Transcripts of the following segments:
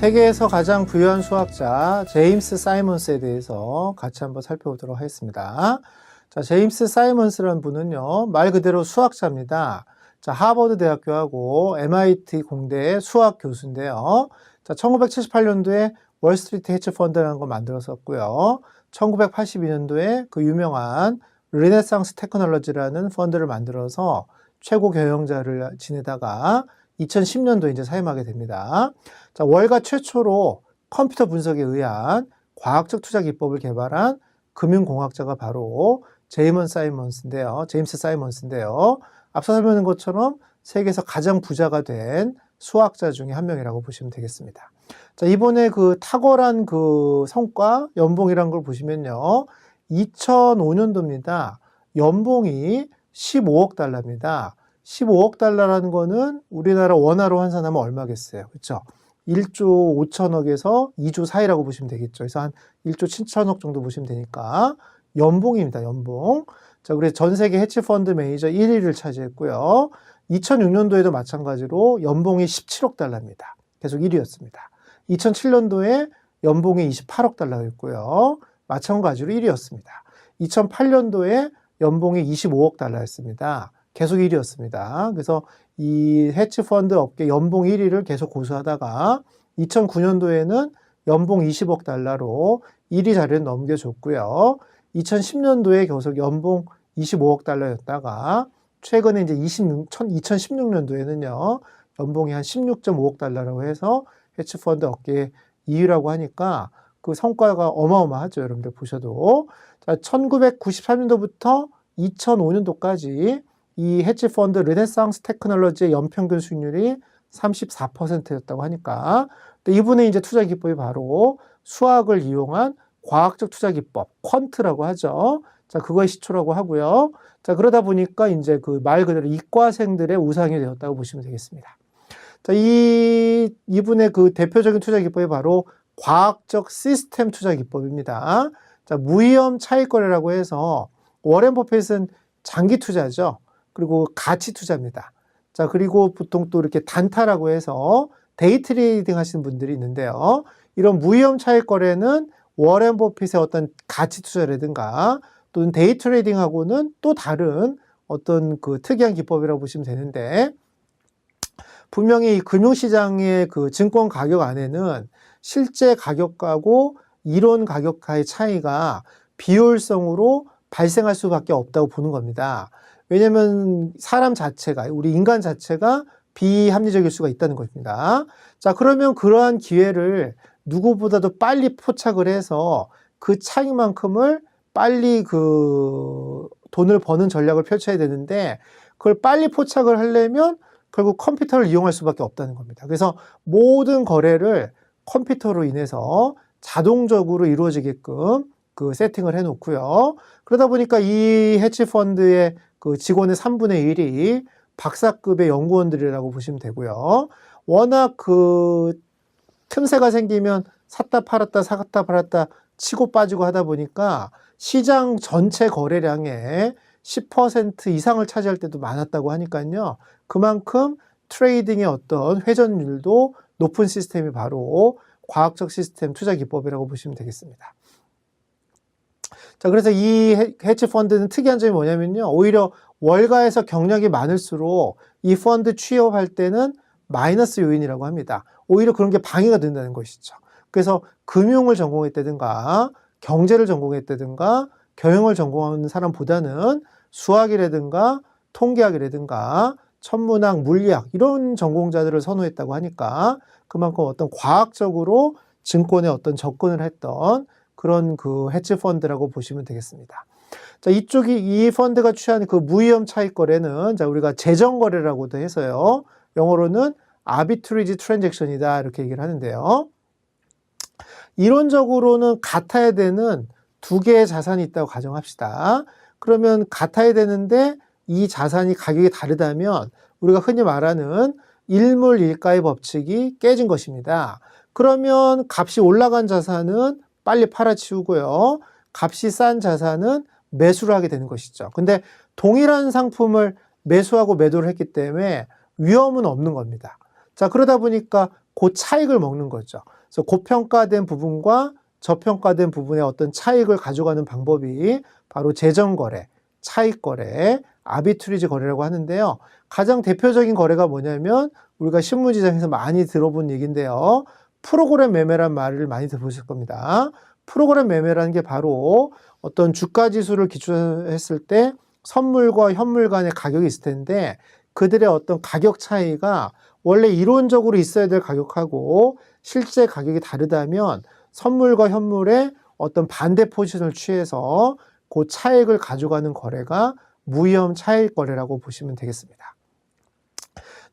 세계에서 가장 부유한 수학자 제임스 사이먼스에 대해서 같이 한번 살펴보도록 하겠습니다. 자, 제임스 사이먼스라는 분은요, 말 그대로 수학자입니다. 자, 하버드 대학교하고 MIT 공대의 수학 교수인데요. 자, 1978년도에 월스트리트 헤지펀드라는 걸 만들었었고요. 1982년도에 그 유명한 르네상스 테크놀로지라는 펀드를 만들어서 최고 경영자를 지내다가 2010년도에 이제 사임하게 됩니다. 자, 월가 최초로 컴퓨터 분석에 의한 과학적 투자 기법을 개발한 금융공학자가 바로 제임스 사이먼스인데요. 앞서 설명한 것처럼 세계에서 가장 부자가 된 수학자 중에 한 명이라고 보시면 되겠습니다. 자, 이번에 그 탁월한 그 성과, 연봉이란 걸 보시면요. 2005년도입니다. 연봉이 15억 달러입니다. 15억 달러라는 거는 우리나라 원화로 환산하면 얼마겠어요? 그렇죠? 1조 5천억에서 2조 사이라고 보시면 되겠죠. 그래서 한 1조 7천억 정도 보시면 되니까 연봉입니다. 연봉. 자, 그래서 전 세계 헤지펀드 매니저 1위를 차지했고요. 2006년도에도 마찬가지로 연봉이 17억 달러입니다. 계속 1위였습니다. 2007년도에 연봉이 28억 달러였고요. 마찬가지로 1위였습니다. 2008년도에 연봉이 25억 달러였습니다. 계속 1위였습니다. 그래서 이 헤지펀드 업계 연봉 1위를 계속 고수하다가 2009년도에는 연봉 20억 달러로 1위 자리를 넘겨줬고요. 2010년도에 계속 연봉 25억 달러였다가 최근에 이제 2016년도에는요, 연봉이 한 16.5억 달러라고 해서 헤지펀드 업계 2위라고 하니까 그 성과가 어마어마하죠. 여러분들 보셔도. 자, 1993년도부터 2005년도까지 이 헤지펀드 르네상스 테크놀로지의 연평균 수익률이 34%였다고 하니까 이분의 이제 투자 기법이 바로 수학을 이용한 과학적 투자 기법, 퀀트라고 하죠. 자, 그거의 시초라고 하고요. 자, 그러다 보니까 이제 그 말 그대로 이과생들의 우상이 되었다고 보시면 되겠습니다. 자, 이분의 그 대표적인 투자 기법이 바로 과학적 시스템 투자 기법입니다. 자, 무위험 차익거래라고 해서 워렌 버핏은 장기 투자죠. 그리고 가치 투자입니다. 자, 그리고 보통 또 이렇게 단타라고 해서 데이 트레이딩 하시는 분들이 있는데요. 이런 무위험 차익 거래는 워렌 버핏의 어떤 가치 투자라든가 또는 데이 트레이딩하고는 또 다른 어떤 그 특이한 기법이라고 보시면 되는데, 분명히 이 금융시장의 그 증권 가격 안에는 실제 가격하고 이론 가격과의 차이가 비효율성으로 발생할 수밖에 없다고 보는 겁니다. 왜냐하면 사람 자체가, 우리 인간 자체가 비합리적일 수가 있다는 것입니다. 자, 그러면 그러한 기회를 누구보다도 빨리 포착을 해서 그 차익만큼을 빨리 그 돈을 버는 전략을 펼쳐야 되는데, 그걸 빨리 포착을 하려면 결국 컴퓨터를 이용할 수밖에 없다는 겁니다. 그래서 모든 거래를 컴퓨터로 인해서 자동적으로 이루어지게끔 그 세팅을 해 놓고요. 그러다 보니까 이 헤지펀드의 그 직원의 3분의 1이 박사급의 연구원들이라고 보시면 되고요. 워낙 그 틈새가 생기면 샀다 팔았다 샀다 팔았다 치고 빠지고 하다 보니까 시장 전체 거래량의 10% 이상을 차지할 때도 많았다고 하니까요. 그만큼 트레이딩의 어떤 회전율도 높은 시스템이 바로 과학적 시스템 투자 기법이라고 보시면 되겠습니다. 자, 그래서 이 헤지펀드는 특이한 점이 뭐냐면요. 오히려 월가에서 경력이 많을수록 이 펀드 취업할 때는 마이너스 요인이라고 합니다. 오히려 그런 게 방해가 된다는 것이죠. 그래서 금융을 전공했다든가 경제를 전공했다든가 경영을 전공하는 사람보다는 수학이라든가 통계학이라든가 천문학, 물리학 이런 전공자들을 선호했다고 하니까 그만큼 어떤 과학적으로 증권에 어떤 접근을 했던 그런 그 헤지펀드라고 보시면 되겠습니다. 자, 이 펀드가 취한 그 무위험 차익 거래는 자, 우리가 재정 거래라고도 해서요. 영어로는 arbitrage transaction이다 이렇게 얘기를 하는데요. 이론적으로는 같아야 되는 두 개의 자산이 있다고 가정합시다. 그러면 같아야 되는데 이 자산이 가격이 다르다면 우리가 흔히 말하는 일물일가의 법칙이 깨진 것입니다. 그러면 값이 올라간 자산은 빨리 팔아치우고요. 값이 싼 자산은 매수를 하게 되는 것이죠. 근데 동일한 상품을 매수하고 매도를 했기 때문에 위험은 없는 겁니다. 자, 그러다 보니까 그 차익을 먹는 거죠. 그래서 고평가된 부분과 저평가된 부분의 어떤 차익을 가져가는 방법이 바로 재정거래, 차익거래, 아비투리지 거래라고 하는데요. 가장 대표적인 거래가 뭐냐면 우리가 신문지장에서 많이 들어본 얘기인데요. 프로그램 매매란 말을 많이 들어보실 겁니다. 프로그램 매매라는 게 바로 어떤 주가지수를 기준했을 때 선물과 현물 간의 가격이 있을 텐데 그들의 어떤 가격 차이가 원래 이론적으로 있어야 될 가격하고 실제 가격이 다르다면 선물과 현물의 어떤 반대 포지션을 취해서 그 차익을 가져가는 거래가 무위험 차익 거래라고 보시면 되겠습니다.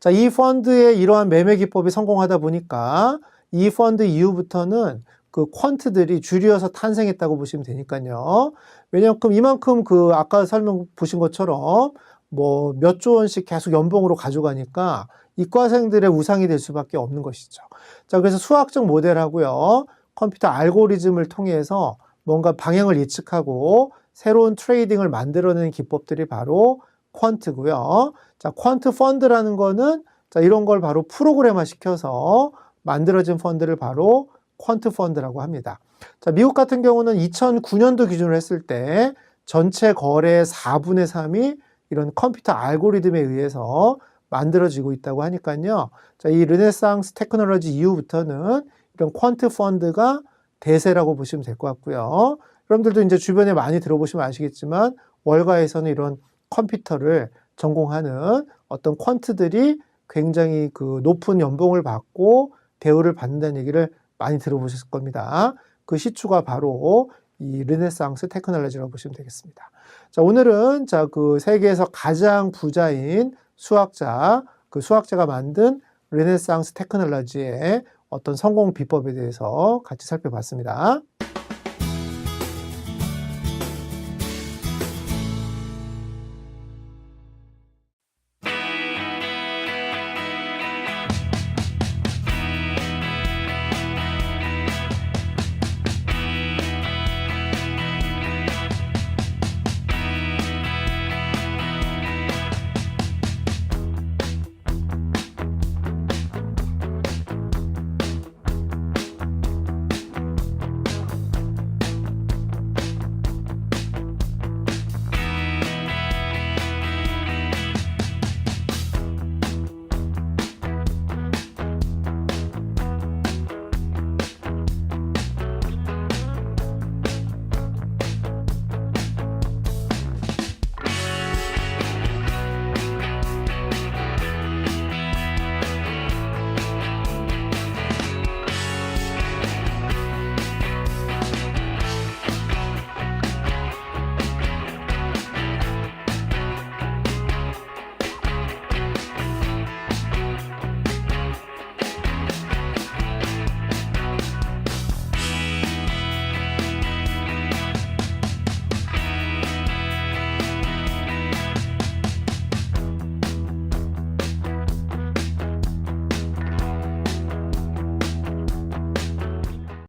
자, 이 펀드의 이러한 매매 기법이 성공하다 보니까 이 펀드 이후부터는 그 퀀트들이 줄이어서 탄생했다고 보시면 되니까요. 왜냐하면 이만큼 그 아까 설명 보신 것처럼 뭐 몇 조 원씩 계속 연봉으로 가져가니까 이과생들의 우상이 될 수밖에 없는 것이죠. 자, 그래서 수학적 모델하고요, 컴퓨터 알고리즘을 통해서 뭔가 방향을 예측하고 새로운 트레이딩을 만들어내는 기법들이 바로 퀀트고요. 자, 퀀트 펀드라는 거는 자, 이런 걸 바로 프로그램화 시켜서 만들어진 펀드를 바로 퀀트 펀드라고 합니다. 자, 미국 같은 경우는 2009년도 기준으로 했을 때 전체 거래의 4분의 3이 이런 컴퓨터 알고리즘에 의해서 만들어지고 있다고 하니까요. 자, 이 르네상스 테크놀로지 이후부터는 이런 퀀트 펀드가 대세라고 보시면 될 것 같고요. 여러분들도 이제 주변에 많이 들어보시면 아시겠지만 월가에서는 이런 컴퓨터를 전공하는 어떤 퀀트들이 굉장히 그 높은 연봉을 받고 대우를 받는다는 얘기를 많이 들어보셨을 겁니다. 그 시초가 바로 이 르네상스 테크놀로지라고 보시면 되겠습니다. 자, 오늘은 자, 그 세계에서 가장 부자인 수학자, 그 수학자가 만든 르네상스 테크놀로지의 어떤 성공 비법에 대해서 같이 살펴봤습니다.